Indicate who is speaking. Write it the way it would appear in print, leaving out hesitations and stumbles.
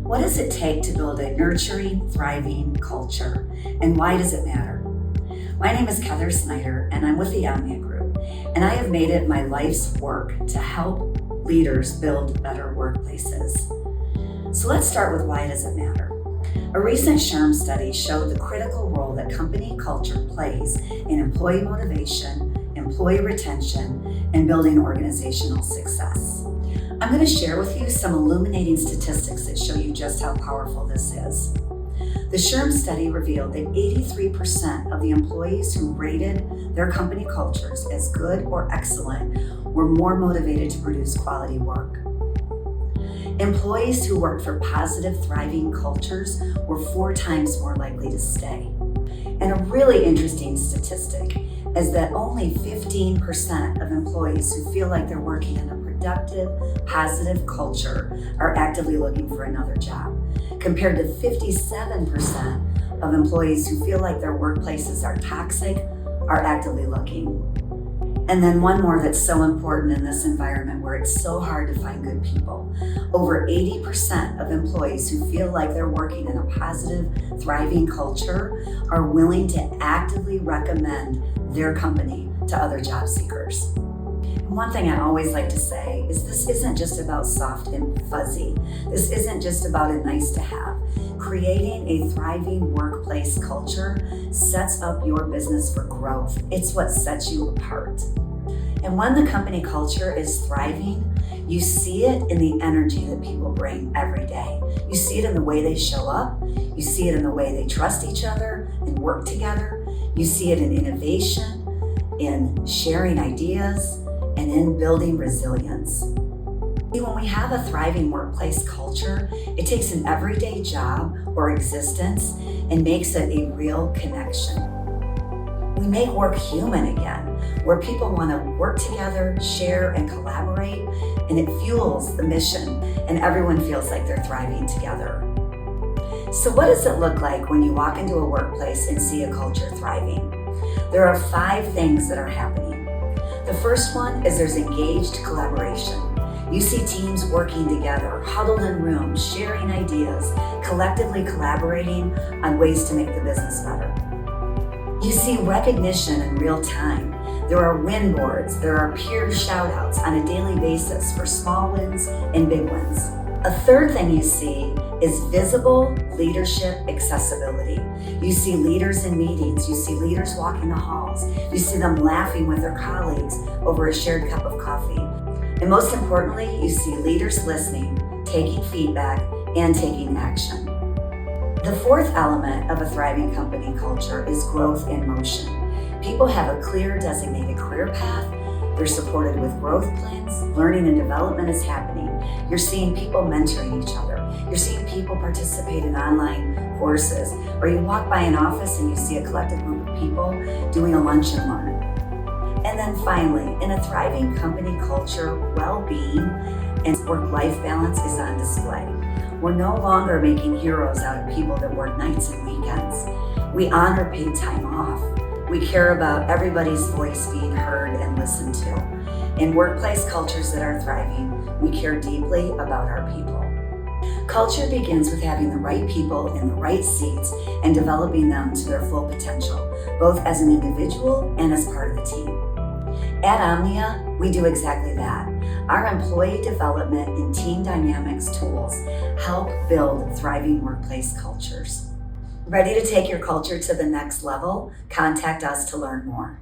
Speaker 1: What does it take to build a nurturing, thriving culture? And why does it matter? My name is Keather Snyder, and I'm with the Omnia Group, and I have made it my life's work to help leaders build better workplaces. So let's start with why does it matter? A recent SHRM study showed the critical role that company culture plays in employee motivation, employee retention, and building organizational success. I'm going to share with you some illuminating statistics that show you just how powerful this is. The SHRM study revealed that 83% of the employees who rated their company cultures as good or excellent were more motivated to produce quality work. Employees who worked for positive, thriving cultures were 4 times more likely to stay. And a really interesting statistic is that only 15% of employees who feel like they're working in a productive, positive culture are actively looking for another job, compared to 57% of employees who feel like their workplaces are toxic are actively looking. And then one more that's so important in this environment where it's so hard to find good people. Over 80% of employees who feel like they're working in a positive, thriving culture are willing to actively recommend their company to other job seekers. One thing I always like to say is this isn't just about soft and fuzzy. This isn't just about a nice to have. Creating a thriving workplace culture sets up your business for growth. It's what sets you apart. And when the company culture is thriving, you see it in the energy that people bring every day. You see it in the way they show up. You see it in the way they trust each other and work together. You see it in innovation, in sharing ideas, and in building resilience. When we have a thriving workplace culture, it takes an everyday job or existence and makes it a real connection. We make work human again, where people want to work together, share, and collaborate, and it fuels the mission, and everyone feels like they're thriving together. So what does it look like when you walk into a workplace and see a culture thriving? There are 5 things that are happening. The first one is there's engaged collaboration. You see teams working together, huddled in rooms, sharing ideas, collectively collaborating on ways to make the business better. You see recognition in real time. There are win boards, there are peer shout outs on a daily basis for small wins and big wins. A third thing you see is visible leadership accessibility. You see leaders in meetings, you see leaders walking the halls, you see them laughing with their colleagues over a shared cup of coffee. And most importantly, you see leaders listening, taking feedback, and taking action. The fourth element of a thriving company culture is growth in motion. People have a clear designated career path. They're supported with growth plans. Learning and development is happening. You're seeing people mentoring each other. You're seeing people participate in online courses. Or you walk by an office and you see a collective group of people doing a lunch and learn. And then finally, in a thriving company culture, well-being and work-life balance is on display. We're no longer making heroes out of people that work nights and weekends. We honor paid time off. We care about everybody's voice being heard and listened to. In workplace cultures that are thriving, we care deeply about our people. Culture begins with having the right people in the right seats and developing them to their full potential, both as an individual and as part of the team. At Omnia, we do exactly that. Our employee development and team dynamics tools help build thriving workplace cultures. Ready to take your culture to the next level? Contact us to learn more.